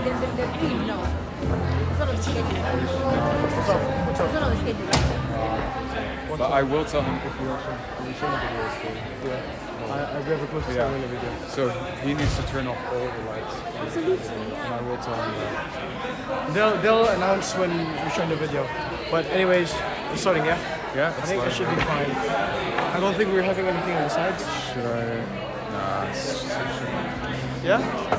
the dream, no. Solo the schedule. What's up? What's up? Solo the schedule. But I will tell him if we also show the video still. Yeah. We have a close Yeah. in the video. So he needs to turn off all the lights. Absolutely, And yeah. I will tell him that. They'll announce when we show the video. But anyways, it's starting, yeah? Yeah, I think it should be fine. I don't think we're having anything on the sides. Should I? Nah, it's Yeah?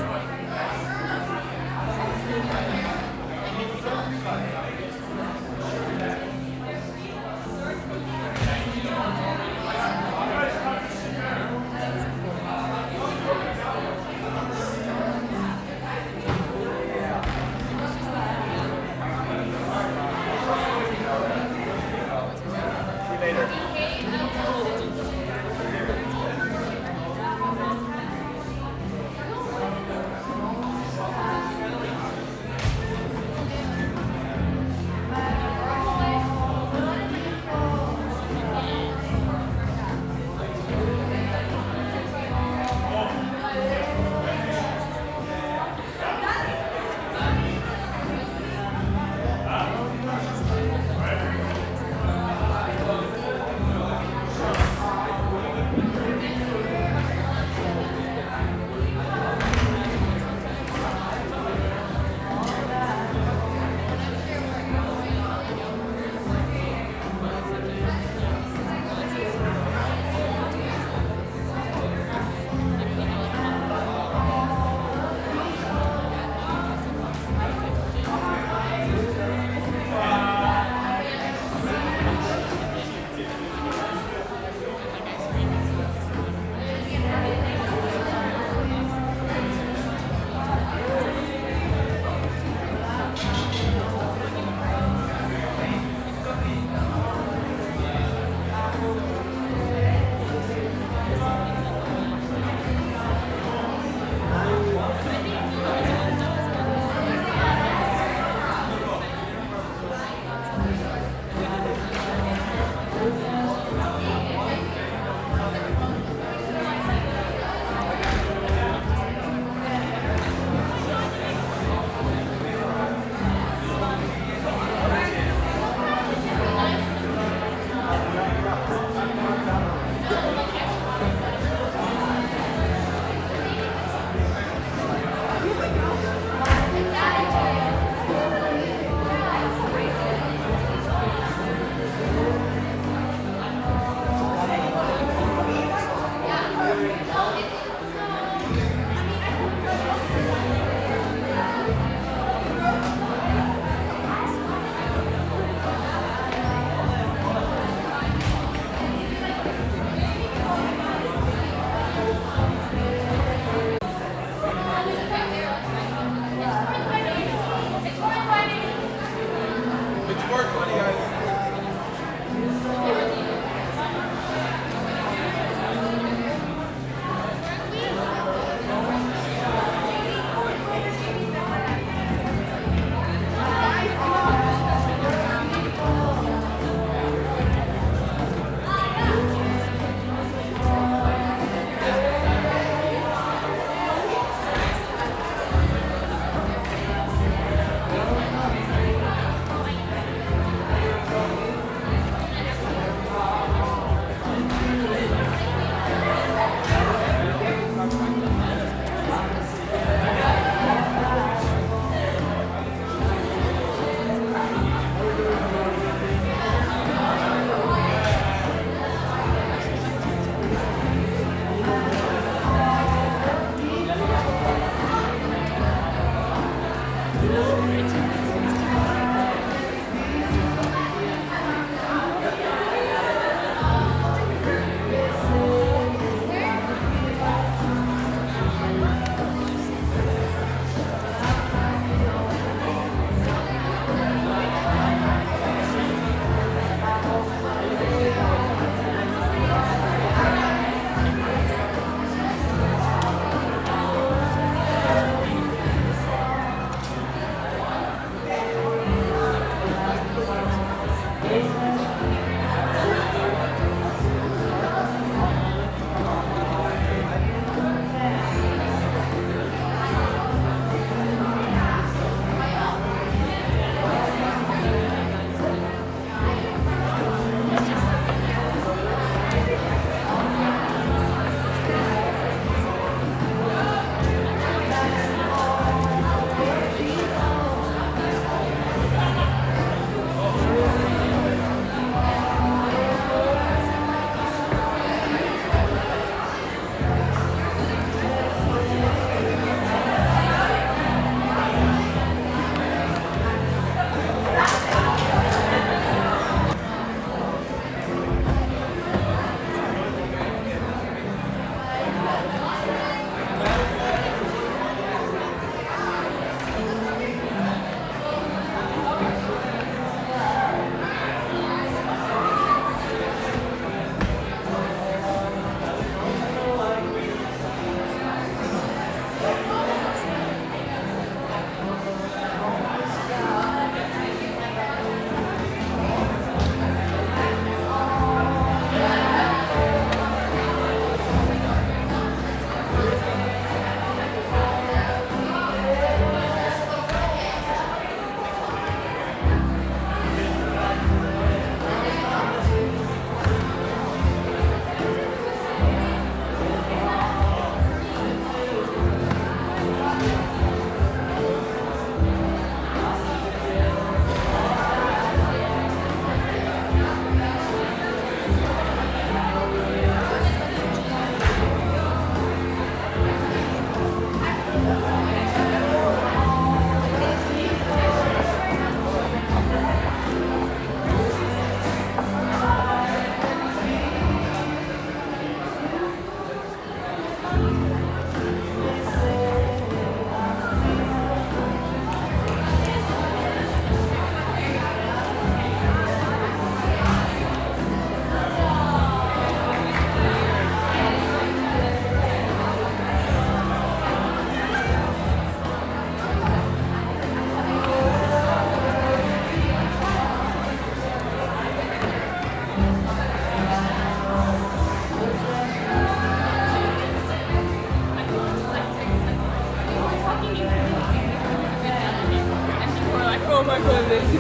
my goodness.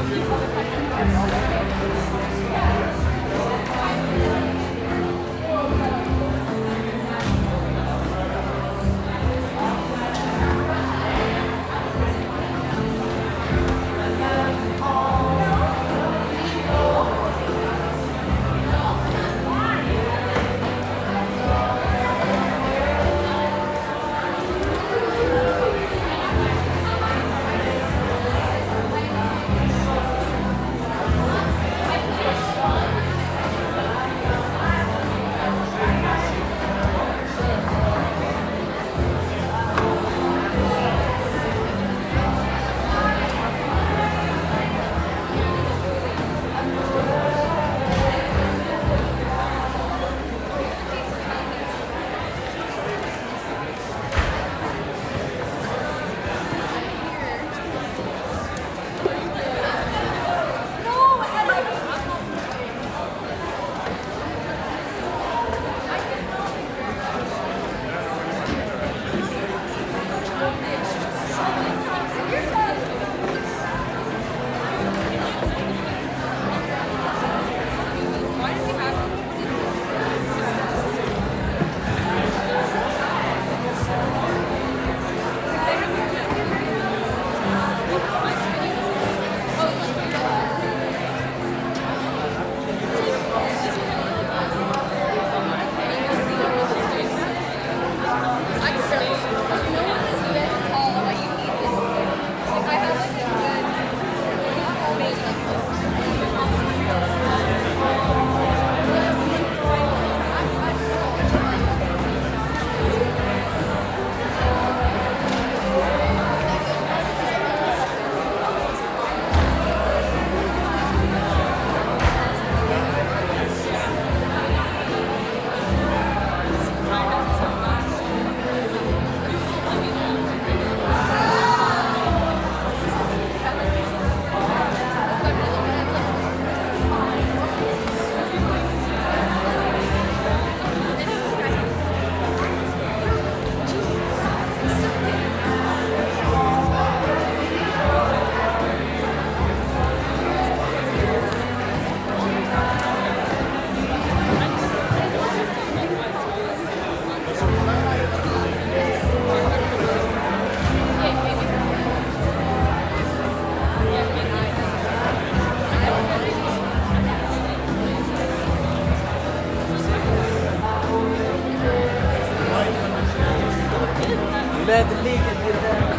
بلاد الليل البلدان.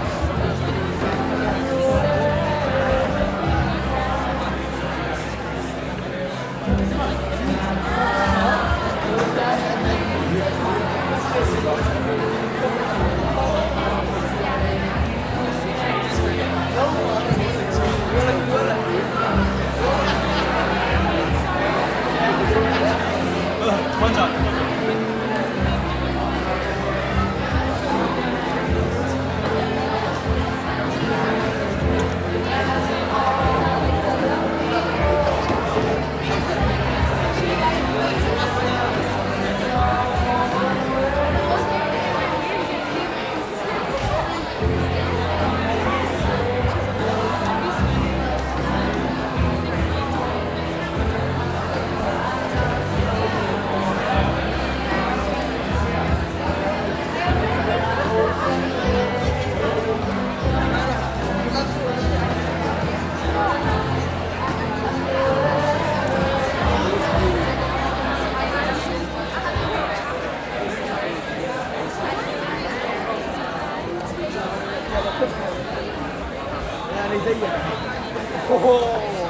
يعني زيك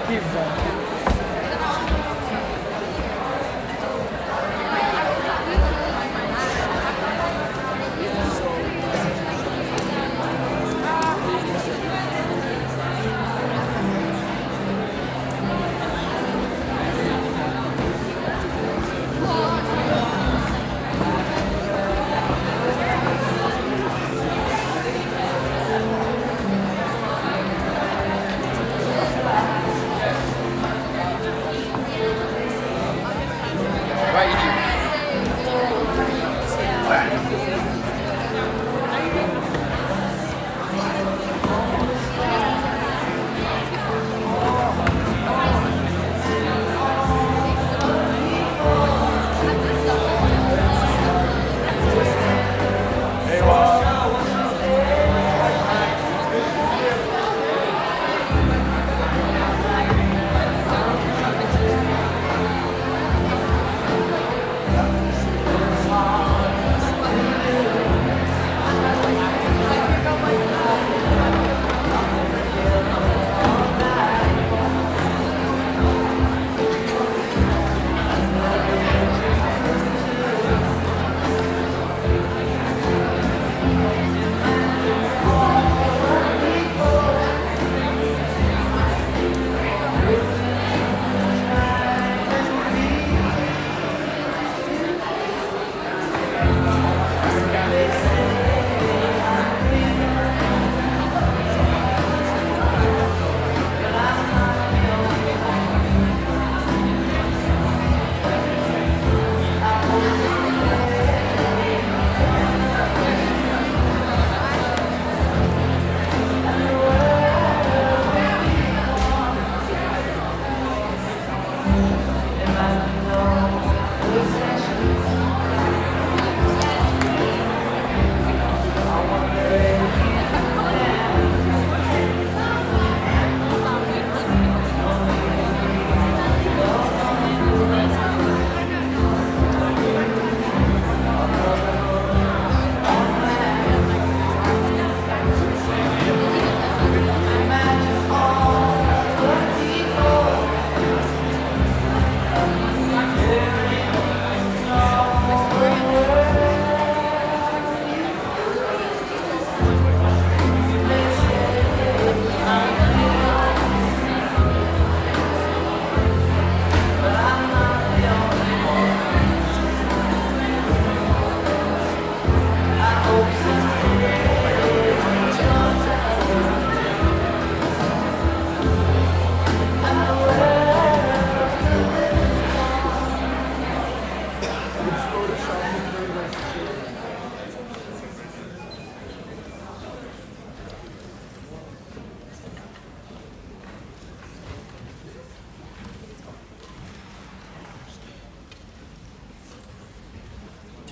كيف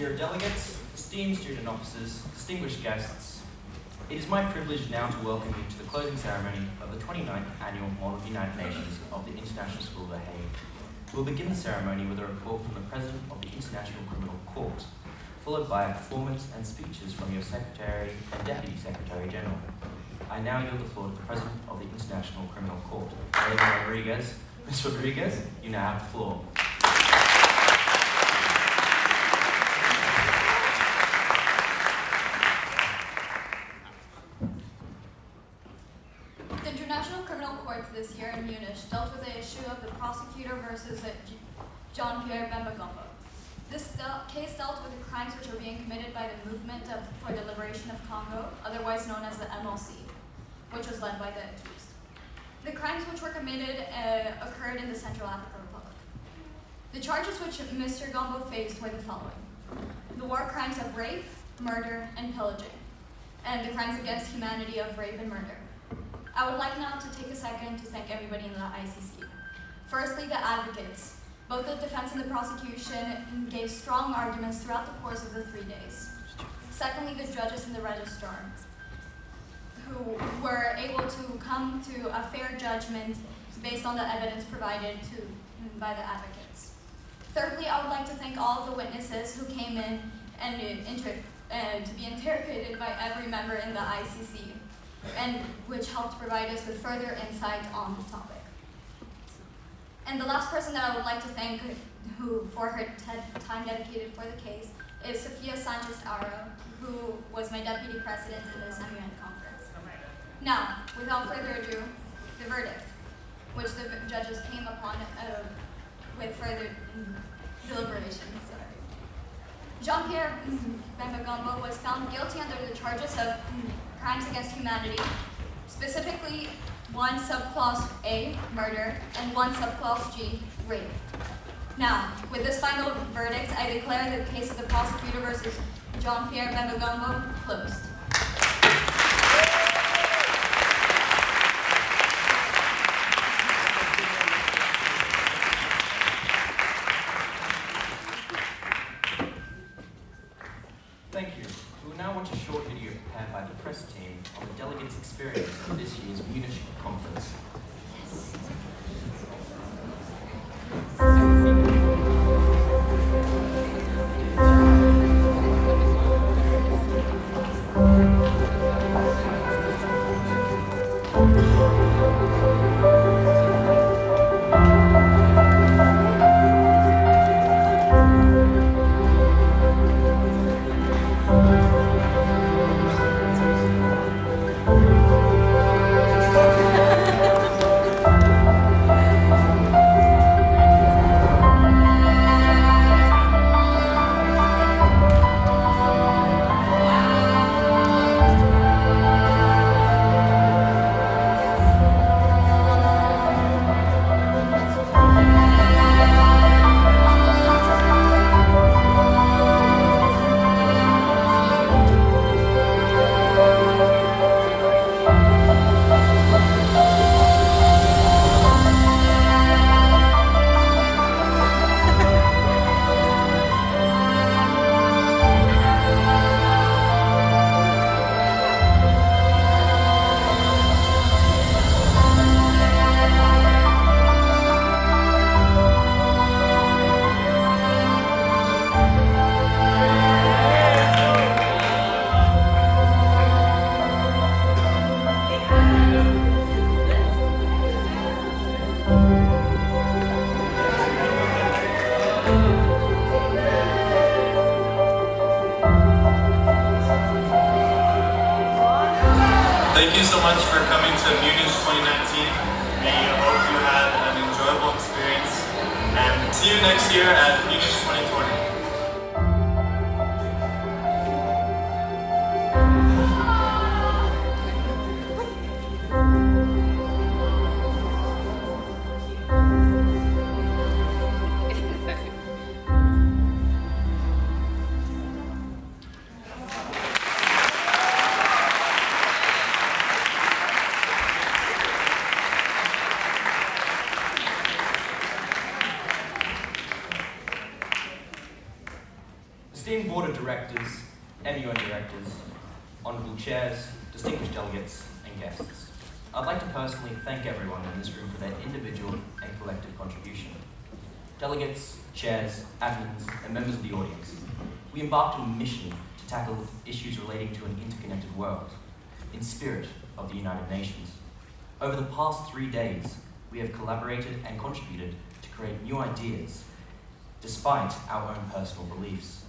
dear delegates, esteemed student officers, distinguished guests, it is my privilege now to welcome you to the closing ceremony of the 29th Annual Model United Nations of the International School of The Hague. We'll begin the ceremony with a report from the President of the International Criminal Court, followed by a performance and speeches from your Secretary and Deputy Secretary General. I now yield the floor to the President of the International Criminal Court, Elena Rodriguez. Ms. Rodriguez, you now have the floor. The International Criminal Court this year in Munich dealt with the issue of the prosecutor versus Jean-Pierre Bemba Gombo. This case dealt with the crimes which were being committed by the Movement for the Liberation of Congo, otherwise known as the MLC, which was led by the accused. The crimes which were committed occurred in the Central African Republic. The charges which Mr. Gombo faced were the following: the war crimes of rape, murder, and pillaging, and the crimes against humanity of rape and murder. I would like now to take a second to thank everybody in the ICC. Firstly, the advocates. Both the defense and the prosecution gave strong arguments throughout the course of the 3 days. Secondly, the judges and the registrar, who were able to come to a fair judgment based on the evidence provided by the advocates. Thirdly, I would like to thank all of the witnesses who came in and to be interrogated by every member in the ICC, and which helped provide us with further insight on the topic. And the last person that I would like to thank for her time dedicated for the case is Sofia Sanchez-Aro, who was my deputy president in this MUN conference. Now, without further ado, the verdict, which the judges came upon with further deliberation. Jean-Pierre Bemba Gombo was found guilty under the charges of crimes against humanity, specifically 1 subclause A, murder, and 1 subclause G, rape. Now, with this final verdict, I declare the case of the prosecutor versus Jean-Pierre Bemba Gombo closed. Thank you. We will now watch a short video prepared by the press team on the delegates' experience of this year's MUNISH conference. Thank you so much for coming to MUNISH 2019. We hope you had an enjoyable experience, and see you next year at MUNISH 2020. directors, MUN directors, honourable chairs, distinguished delegates, and guests. I'd like to personally thank everyone in this room for their individual and collective contribution. Delegates, chairs, admins, and members of the audience, we embarked on a mission to tackle issues relating to an interconnected world, in spirit of the United Nations. Over the past 3 days, we have collaborated and contributed to create new ideas, despite our own personal beliefs.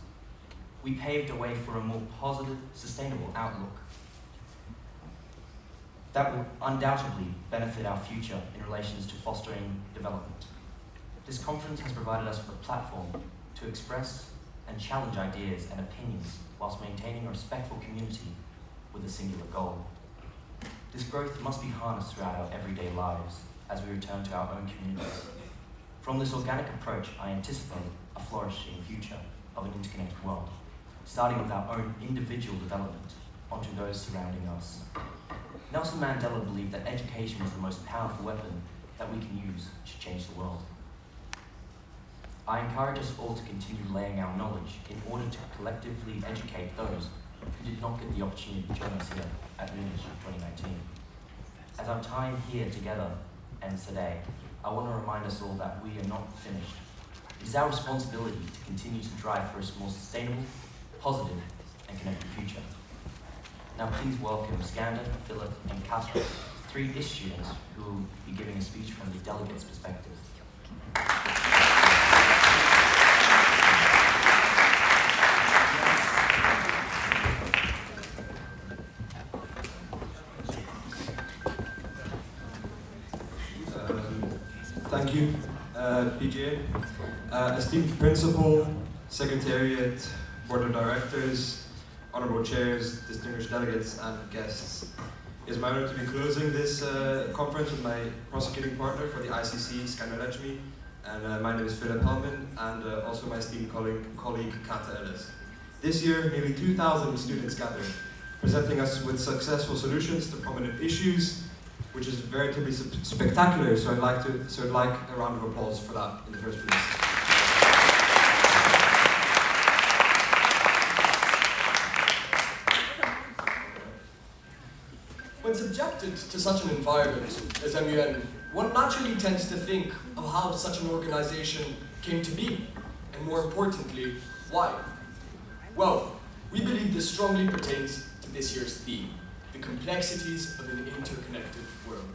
We paved a way for a more positive, sustainable outlook that will undoubtedly benefit our future in relations to fostering development. This conference has provided us with a platform to express and challenge ideas and opinions whilst maintaining a respectful community with a singular goal. This growth must be harnessed throughout our everyday lives as we return to our own communities. From this organic approach, I anticipate a flourishing future of an interconnected world, starting with our own individual development onto those surrounding us. Nelson Mandela believed that education was the most powerful weapon that we can use to change the world. I encourage us all to continue laying our knowledge in order to collectively educate those who did not get the opportunity to join us here at MUNISH 2019. As our time here together ends today, I want to remind us all that we are not finished. It is our responsibility to continue to drive for a more sustainable, positive, and connected future. Now please welcome Skander, Philip, and Kasper, 3 ISH students who will be giving a speech from the delegate's perspective. Thank you, PJ. Esteemed Principal, Secretariat, Board of Directors, Honourable Chairs, distinguished delegates, and guests. It is my honor to be closing this conference with my prosecuting partner for the ICC, Skander, and my name is Philip Hellman, and also my esteemed colleague Kata Ellis. This year, nearly 2,000 students gathered, presenting us with successful solutions to prominent issues, which is veritably spectacular, so I'd like a round of applause for that in the first place. When subjected to such an environment as MUN, one naturally tends to think of how such an organization came to be, and more importantly, why. Well, we believe this strongly pertains to this year's theme, the complexities of an interconnected world.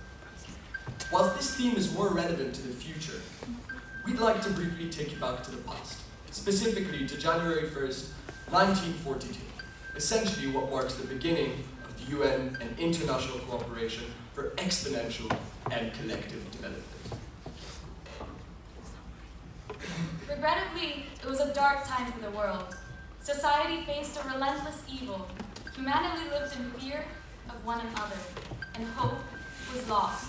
Whilst this theme is more relevant to the future, we'd like to briefly take you back to the past, specifically to January 1st, 1942, essentially what marks the beginning of the UN and international cooperation for exponential and collective development. Regrettably, it was a dark time for the world. Society faced a relentless evil. Humanity lived in fear of one another, and hope was lost.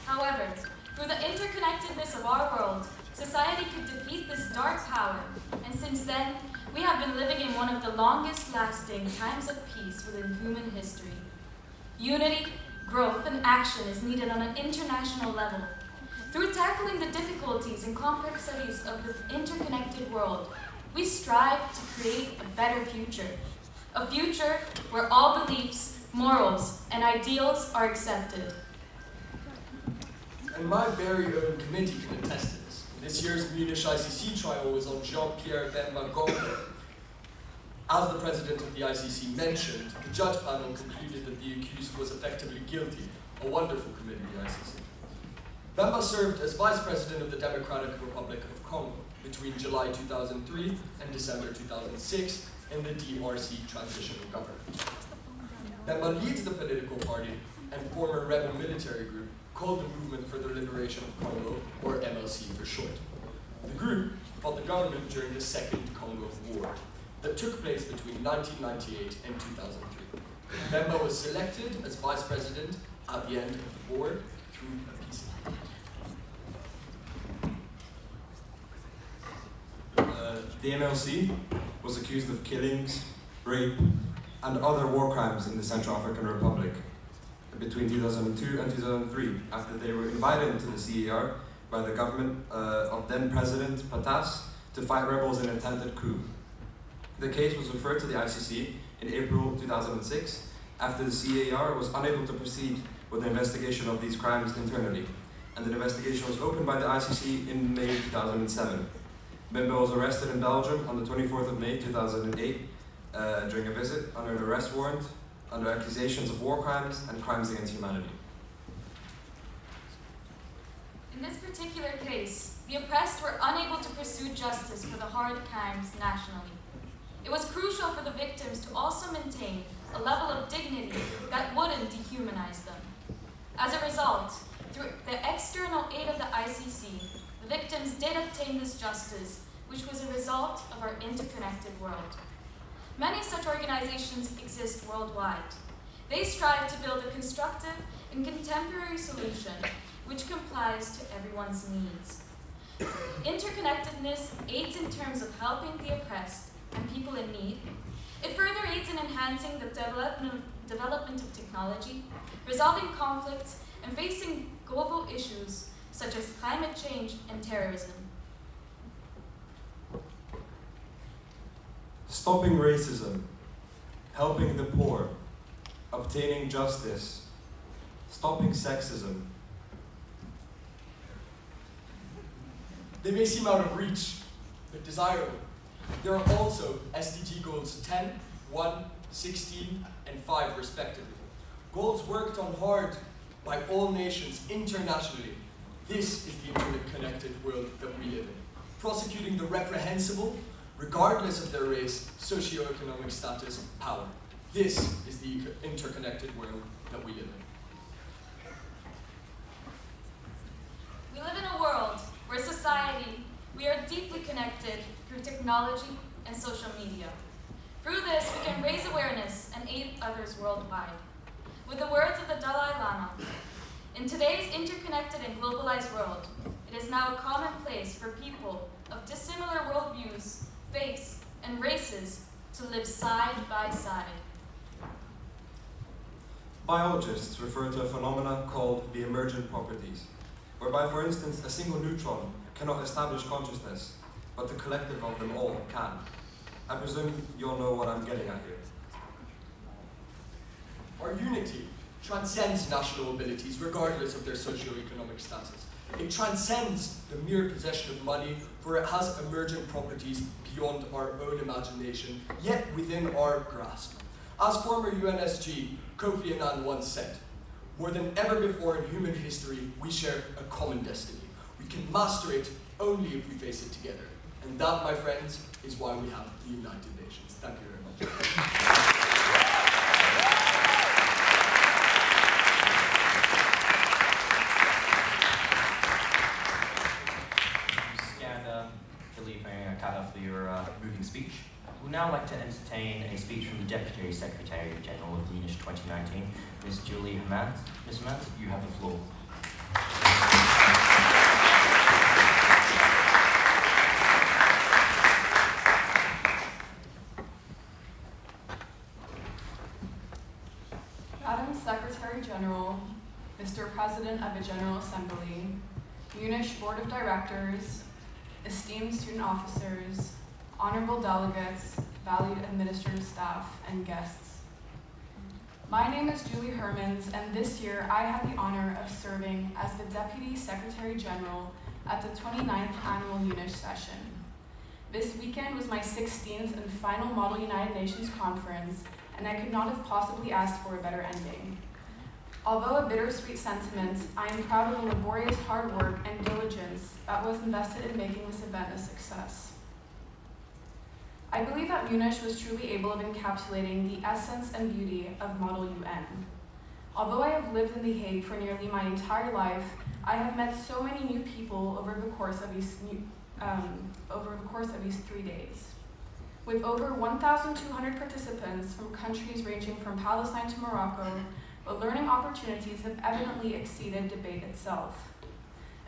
However, through the interconnectedness of our world, society could defeat this dark power, and since then, we have been living in one of the longest-lasting times of peace within human history. Unity, growth, and action is needed on an international level. Through tackling the difficulties and complexities of the interconnected world, we strive to create a better future. A future where all beliefs, morals, and ideals are accepted. And my very own committee can attest to this. This year's MUNISH ICC trial was on Jean-Pierre Bemba Gombe. As the president of the ICC mentioned, the judge panel concluded that the accused was effectively guilty, a wonderful committee, the ICC. Bemba served as vice president of the Democratic Republic of Congo between July 2003 and December 2006 in the DRC transitional government. Bemba leads the political party and former rebel military group called the Movement for the Liberation of Congo, or MLC for short. The group fought the government during the Second Congo War that took place between 1998 and 2003. Bemba was selected as vice president at the end of the war through a peace agreement. The MLC was accused of killings, rape, and other war crimes in the Central African Republic between 2002 and 2003, after they were invited into the CER by the government of then President Patas to fight rebels in an attempted coup. The case was referred to the ICC in April 2006 after the CAR was unable to proceed with the investigation of these crimes internally, and the investigation was opened by the ICC in May 2007. Bemba was arrested in Belgium on the 24th of May 2008 during a visit under an arrest warrant under accusations of war crimes and crimes against humanity. In this particular case, the oppressed were unable to pursue justice for the hard crimes nationally. It was crucial for the victims to also maintain a level of dignity that wouldn't dehumanize them. As a result, through the external aid of the ICC, the victims did obtain this justice, which was a result of our interconnected world. Many such organizations exist worldwide. They strive to build a constructive and contemporary solution which complies to everyone's needs. Interconnectedness aids in terms of helping the oppressed and people in need. It further aids in enhancing the development of technology, resolving conflicts, and facing global issues such as climate change and terrorism. Stopping racism, helping the poor, obtaining justice, stopping sexism. They may seem out of reach, but desirable. There are also SDG goals 10, 1, 16, and 5 respectively. Goals worked on hard by all nations internationally. This is the interconnected world that we live in. Prosecuting the reprehensible, regardless of their race, socioeconomic status, power. This is the interconnected world that we live in. We live in a world where society, we are deeply connected through technology and social media. Through this, we can raise awareness and aid others worldwide. With the words of the Dalai Lama, in today's interconnected and globalized world, it is now commonplace for people of dissimilar worldviews, faiths, and races to live side by side. Biologists refer to a phenomenon called the emergent properties, whereby, for instance, a single neutron cannot establish consciousness, but the collective of them all can. I presume you all know what I'm getting at here. Our unity transcends national abilities regardless of their socioeconomic status. It transcends the mere possession of money, for it has emergent properties beyond our own imagination, yet within our grasp. As former UNSG Kofi Annan once said, more than ever before in human history, we share a common destiny. We can master it only if we face it together. And that, my friends, is why we have the United Nations. Thank you very much. Skanda, Philippe, and Kata for your moving speech. We'd now like to entertain a speech from the Deputy Secretary General of MUNISH 2019, Ms. Julie Hermans. Ms. Hermans, you have the floor. Madam Secretary General, Mr. President of the General Assembly, MUNISH Board of Directors, esteemed student officers, honorable delegates, valued administrative staff, and guests. My name is Julie Hermans, and this year I have the honor of serving as the Deputy Secretary General at the 29th Annual MUNISH session. This weekend was my 16th and final Model United Nations Conference, and I could not have possibly asked for a better ending. Although a bittersweet sentiment, I am proud of the laborious hard work and diligence that was invested in making this event a success. I believe that MUNISH was truly able of encapsulating the essence and beauty of Model UN. Although I have lived in The Hague for nearly my entire life, I have met so many new people over the course of these 3 days. With over 1,200 participants from countries ranging from Palestine to Morocco, the learning opportunities have evidently exceeded debate itself.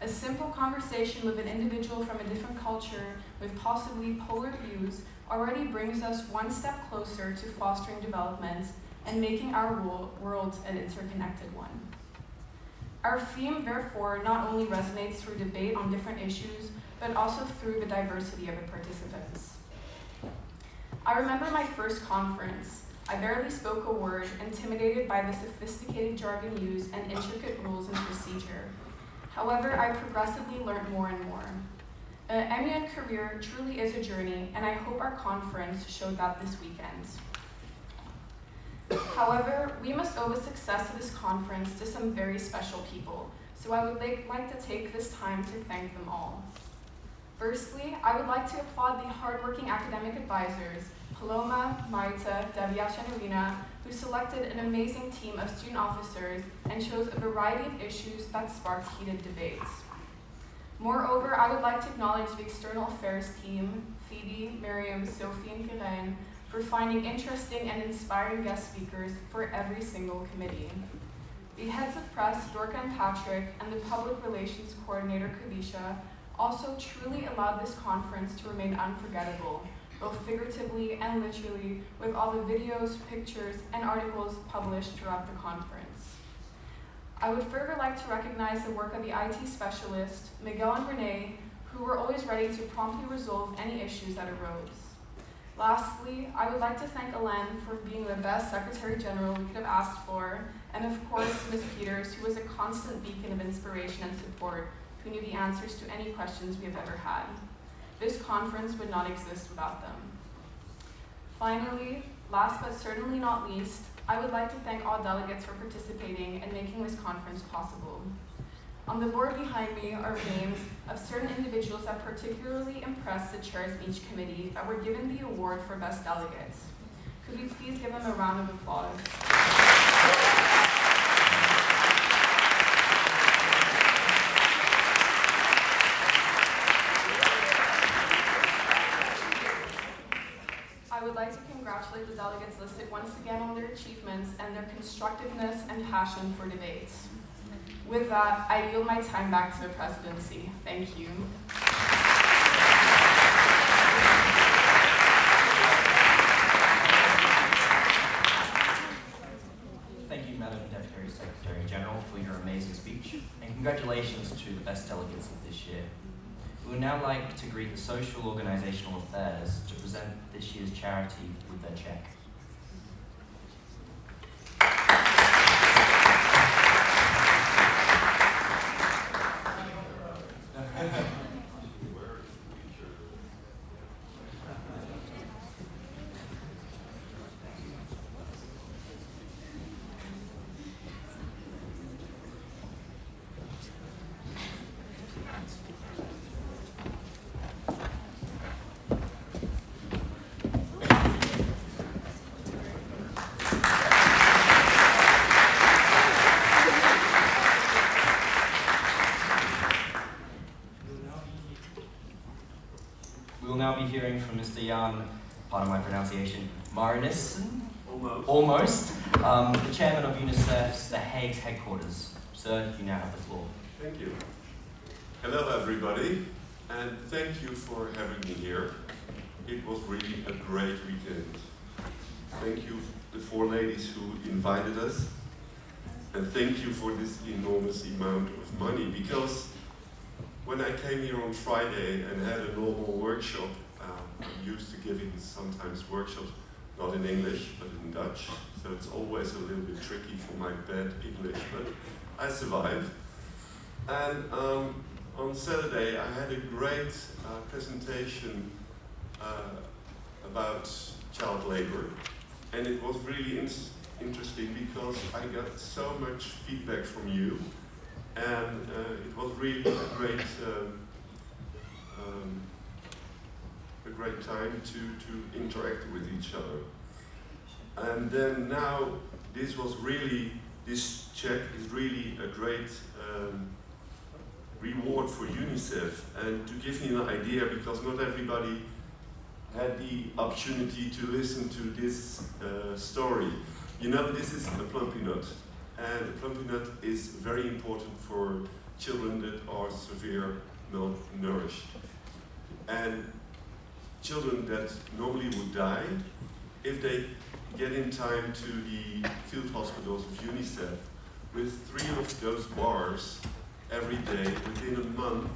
A simple conversation with an individual from a different culture with possibly polar views already brings us one step closer to fostering development and making our world an interconnected one. Our theme, therefore, not only resonates through debate on different issues, but also through the diversity of the participants. I remember my first conference. I barely spoke a word, intimidated by the sophisticated jargon used and intricate rules and procedure. However, I progressively learned more and more. An MUN career truly is a journey, and I hope our conference showed that this weekend. However, we must owe the success of this conference to some very special people, so I would like to take this time to thank them all. Firstly, I would like to applaud the hardworking academic advisors, Paloma, Maita, Deviash, and Irina, who selected an amazing team of student officers and chose a variety of issues that sparked heated debates. Moreover, I would like to acknowledge the external affairs team, Phoebe, Miriam, Sophie, and Karen, for finding interesting and inspiring guest speakers for every single committee. The heads of press, Dorka and Patrick, and the public relations coordinator, Kadisha, also truly allowed this conference to remain unforgettable, both figuratively and literally, with all the videos, pictures, and articles published throughout the conference. I would further like to recognize the work of the IT specialists, Miguel and Renee, who were always ready to promptly resolve any issues that arose. Lastly, I would like to thank Alain for being the best Secretary General we could have asked for, and of course, Ms. Peters, who was a constant beacon of inspiration and support, who knew the answers to any questions we have ever had. This conference would not exist without them. Finally, last but certainly not least, I would like to thank all delegates for participating and making this conference possible. On the board behind me are names of certain individuals that particularly impressed the chairs of each committee that were given the award for best delegates. Could we please give them a round of applause? I would like to congratulate the delegates listed once again on their achievements and their constructiveness and passion for debates. With that, I yield my time back to the presidency. Thank you. Thank you, Madam Deputy Secretary General, for your amazing speech, and congratulations to the best delegates of this year. We would now like to greet the Social Organizational Affairs to present this year's charity with their check. Hearing from Mr. Jan, pardon my pronunciation, Marinussen? Almost. The chairman of UNICEF's The Hague's headquarters. Sir, you now have the floor. Thank you. Hello everybody, and thank you for having me here. It was really a great weekend. Thank you, the four ladies who invited us, and thank you for this enormous amount of money, because when I came here on Friday and had a normal workshop, I'm used to giving sometimes workshops, not in English, but in Dutch. So it's always a little bit tricky for my bad English, but I survived. And on Saturday, I had a great presentation about child labor. And it was really interesting because I got so much feedback from you. And it was really a great time to interact with each other. And then now, this check is really a great reward for UNICEF. And to give you an idea, because not everybody had the opportunity to listen to this story. You know, this is a plumpy nut. And the plumpy nut is very important for children that are severe malnourished. And children that normally would die, if they get in time to the field hospitals of UNICEF, with 3 of those bars every day, within a month,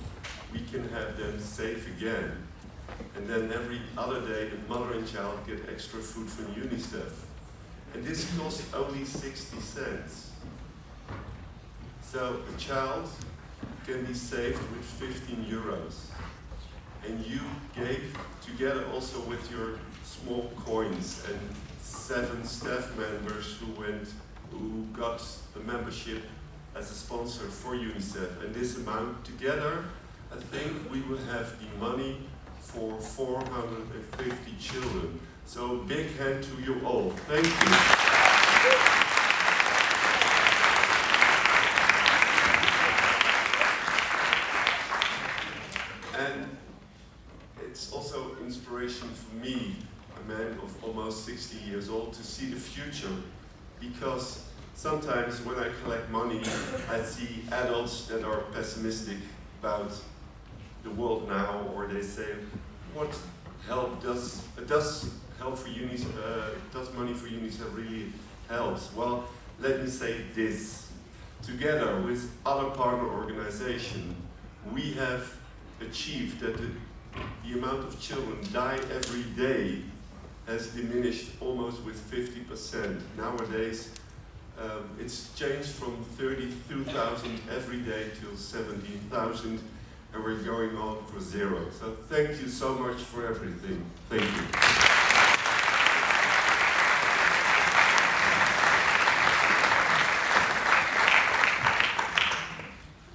we can have them safe again. And then every other day, the mother and child get extra food from UNICEF. And this costs only 60 cents. So a child can be saved with 15 euros. And you gave together also with your small coins and 7 staff members who got a membership as a sponsor for UNICEF. And this amount together, I think we will have the money for 450 children. So big hand to you all. Thank you. And it's also inspiration for me, a man of almost 60 years old, to see the future. Because sometimes when I collect money, I see adults that are pessimistic about the world now, or they say, what help does help for UNICEF, does money for UNICEF really helps? Well, let me say this. Together with other partner organizations, we have achieved that the amount of children die every day has diminished almost with 50%. Nowadays, it's changed from 32,000 every day to 17,000, and we're going on for 0. So thank you so much for everything. Thank you.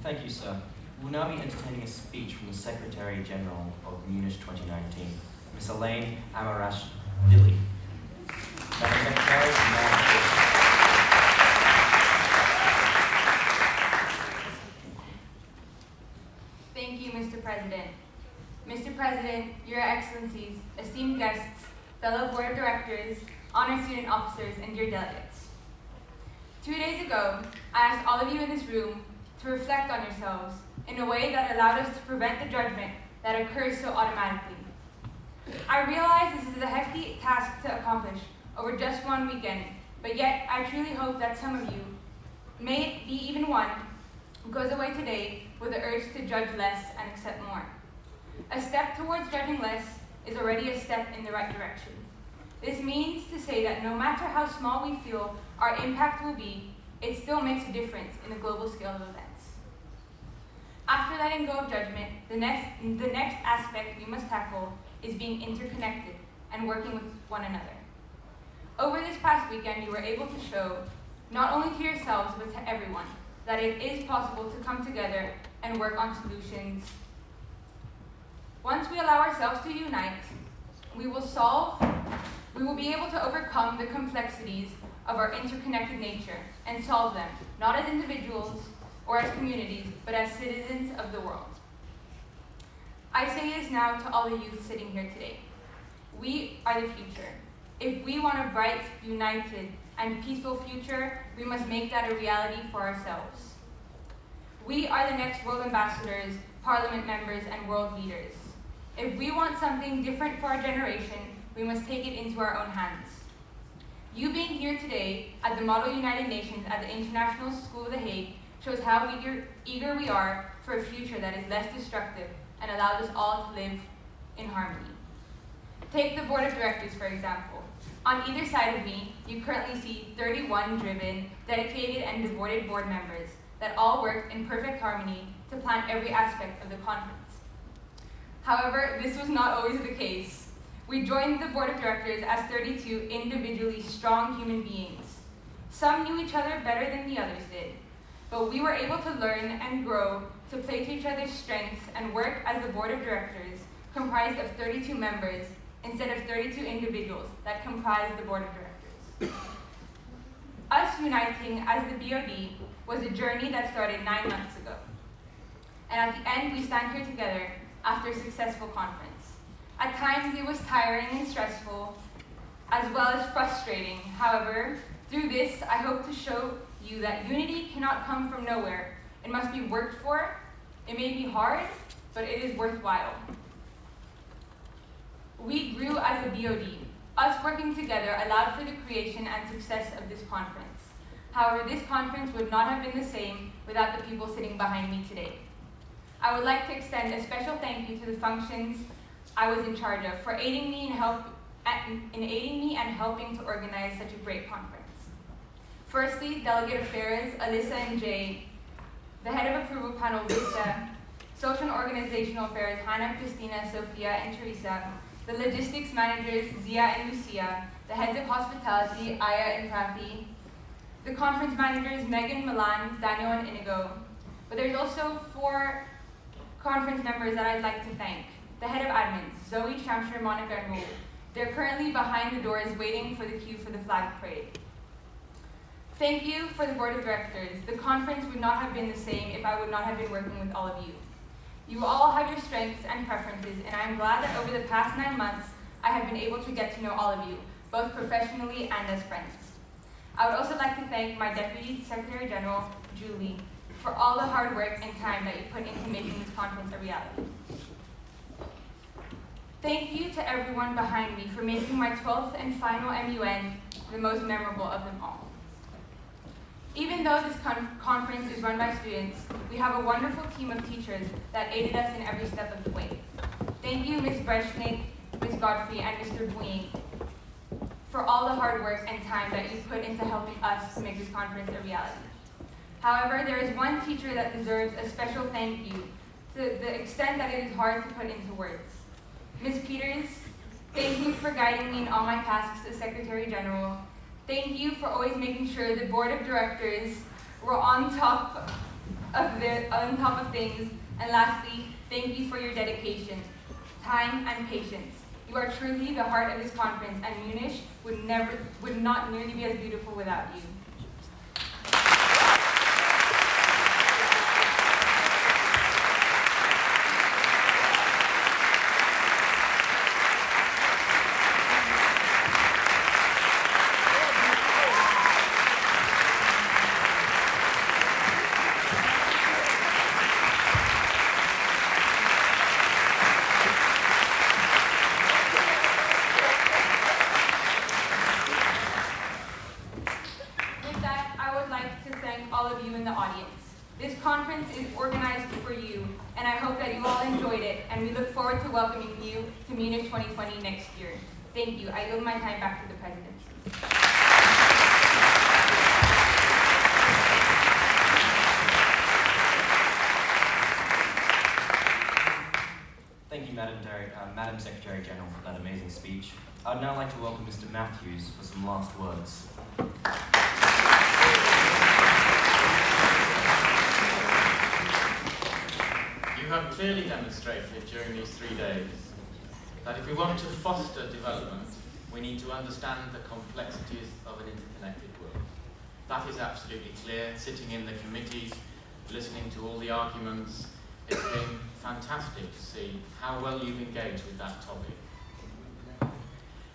Thank you, sir. We'll now be entertaining a speech from the Secretary General of MUNISH 2019, Ms. Elaine Amarash-Vili. Madam Secretary, Thank you, Mr. President. Mr. President, Your Excellencies, esteemed guests, fellow Board of Directors, honored student officers, and dear delegates. 2 days ago, I asked all of you in this room to reflect on yourselves in a way that allowed us to prevent the judgment that occurs so automatically. I realize this is a hefty task to accomplish over just one weekend, but yet I truly hope that some of you, may it be even one, goes away today with the urge to judge less and accept more. A step towards judging less is already a step in the right direction. This means to say that no matter how small we feel our impact will be, it still makes a difference in the global scale of events. After letting go of judgment, the next aspect we must tackle is being interconnected and working with one another. Over this past weekend, you were able to show, not only to yourselves, but to everyone, that it is possible to come together and work on solutions. Once we allow ourselves to unite, we will be able to overcome the complexities of our interconnected nature and solve them, not as individuals or as communities, but as citizens of the world. I say this now to all the youth sitting here today. We are the future. If we want a bright, united, and peaceful future, we must make that a reality for ourselves. We are the next world ambassadors, parliament members, and world leaders. If we want something different for our generation, we must take it into our own hands. You being here today at the Model United Nations at the International School of The Hague shows how eager we are for a future that is less destructive and allows us all to live in harmony. Take the Board of Directors, for example. On either side of me, you currently see 31 driven, dedicated, and devoted board members that all work in perfect harmony to plan every aspect of the conference. However, this was not always the case. We joined the Board of Directors as 32 individually strong human beings. Some knew each other better than the others did, but we were able to learn and grow to play to each other's strengths and work as the Board of Directors comprised of 32 members instead of 32 individuals that comprised the Board of Directors. Us uniting as the BOD was a journey that started 9 months ago. And at the end, we stand here together after a successful conference. At times, it was tiring and stressful, as well as frustrating. However, through this, I hope to show you that unity cannot come from nowhere. It must be worked for. It may be hard, but it is worthwhile. We grew as a BOD. Us working together allowed for the creation and success of this conference. However, this conference would not have been the same without the people sitting behind me today. I would like to extend a special thank you to the functions I was in charge of, for aiding me and helping to organize such a great conference. Firstly, Delegate Affairs, Alyssa and Jay, the Head of Approval Panel, Lisa, Social and Organizational Affairs, Hannah, Christina, Sophia, and Teresa, the Logistics Managers, Zia and Lucia, the Heads of Hospitality, Aya and Prathi, the Conference Managers, Megan, Milan, Daniel, and Inigo. But there's also 4 conference members that I'd like to thank. The Head of Admins, Zoe, Shamshir, Monica, and Raul. They're currently behind the doors waiting for the queue for the flag parade. Thank you for the Board of Directors. The conference would not have been the same if I would not have been working with all of you. You all have your strengths and preferences, and I am glad that over the past 9 months, I have been able to get to know all of you, both professionally and as friends. I would also like to thank my Deputy Secretary General, Julie, for all the hard work and time that you put into making this conference a reality. Thank you to everyone behind me for making my 12th and final MUN the most memorable of them all. Even though this conference is run by students, we have a wonderful team of teachers that aided us in every step of the way. Thank you, Ms. Breshnik, Ms. Godfrey, and Mr. Bwing for all the hard work and time that you put into helping us to make this conference a reality. However, there is one teacher that deserves a special thank you to the extent that it is hard to put into words. Ms. Peters, thank you for guiding me in all my tasks as Secretary General. Thank you for always making sure the Board of Directors were on top of things. And lastly, thank you for your dedication, time, and patience. You are truly the heart of this conference, and MUNISH would not nearly be as beautiful without you. Welcoming you to MUNISH 2020 next year. Thank you. I yield my time back to the presidency. Thank you, Madam Secretary General, for that amazing speech. I'd now like to welcome Mr. Matthews for some last words. You have clearly demonstrated during these 3 days that if we want to foster development, we need to understand the complexities of an interconnected world. That is absolutely clear. Sitting in the committees, listening to all the arguments, it's been fantastic to see how well you've engaged with that topic.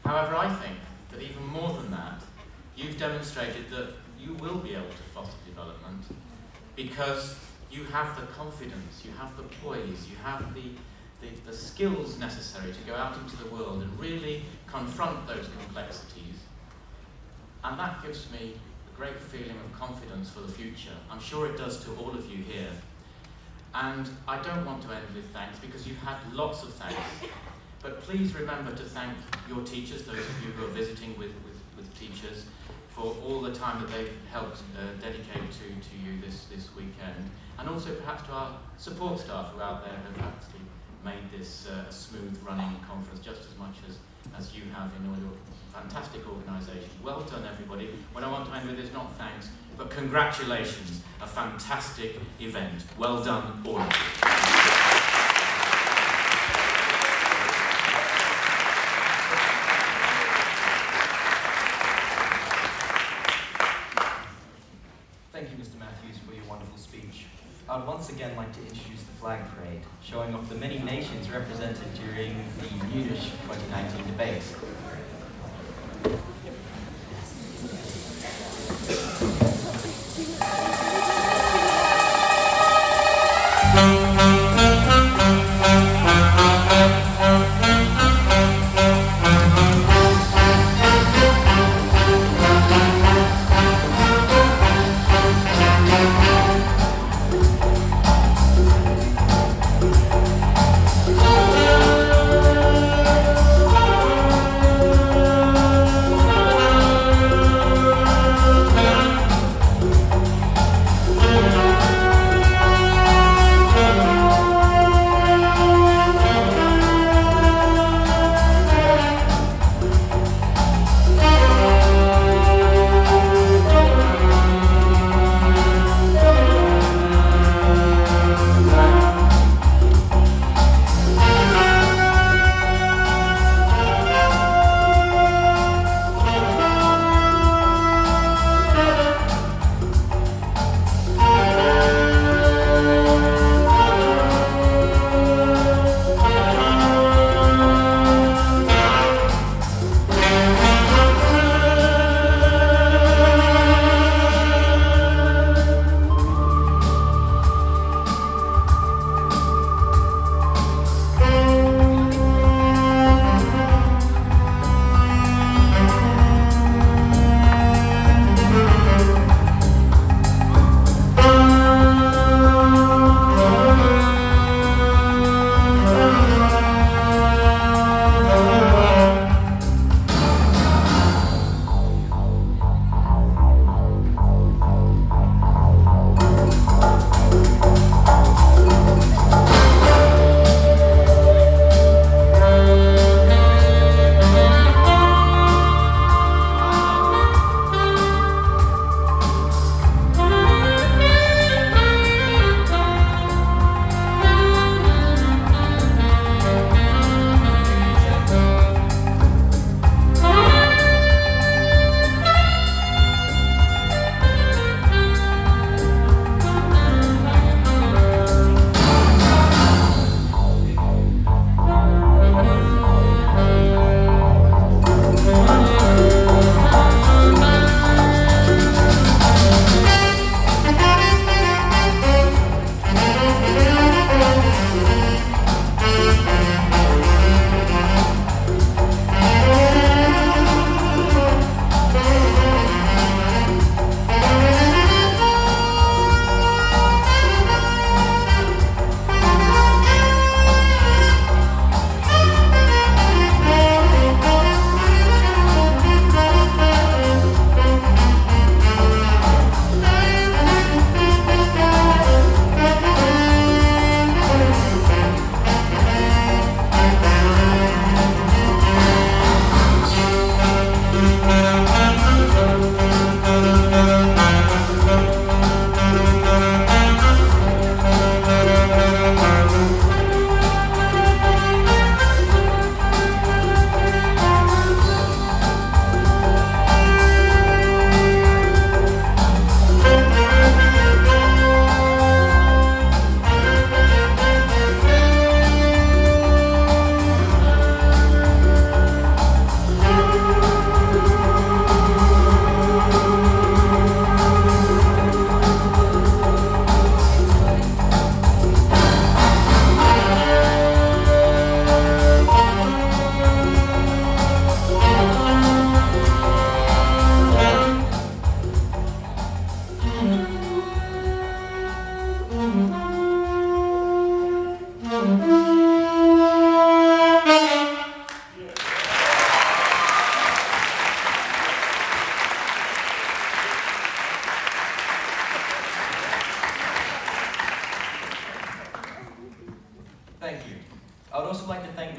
However, I think that even more than that, you've demonstrated that you will be able to foster development because you have the confidence, you have the poise, you have the skills necessary to go out into the world and really confront those complexities. And that gives me a great feeling of confidence for the future. I'm sure it does to all of you here. And I don't want to end with thanks because you've had lots of thanks. But please remember to thank your teachers, those of you who are visiting with teachers, for all the time that they've helped dedicate to you this weekend. And also perhaps to our support staff who are out there who have actually made this a smooth running conference just as much as you have in all your fantastic organisation. Well done, everybody. What I want to end with is not thanks, but congratulations. A fantastic event. Well done, all of you. Thank you, Mr. Matthews, for your wonderful speech. I'd once again like to introduce the flag parade, showing off the many nations represented during the MUNISH 2019 debate.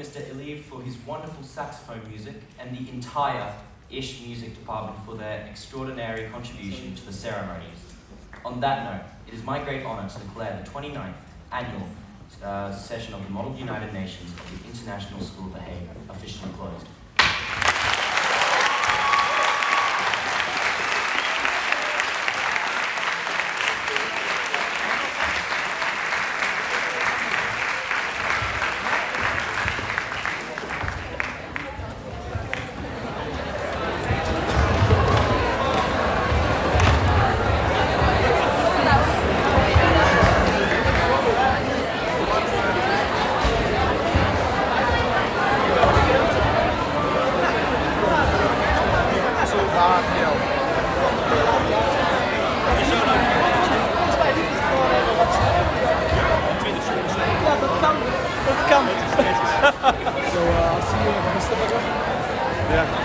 Mr. Eliv for his wonderful saxophone music and the entire ISH music department for their extraordinary contribution to the ceremony. On that note, it is my great honor to declare the 29th annual session of the Model United Nations of the International School of The Hague officially closed.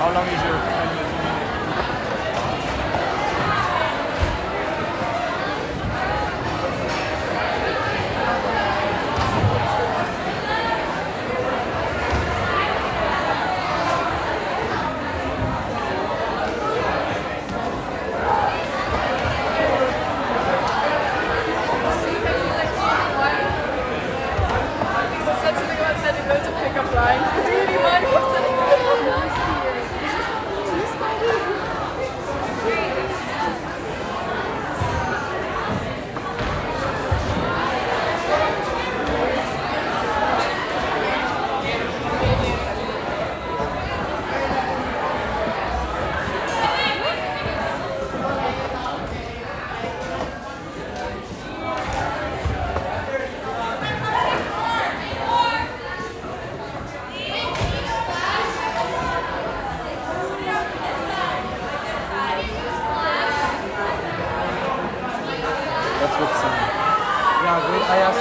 How long is your I asked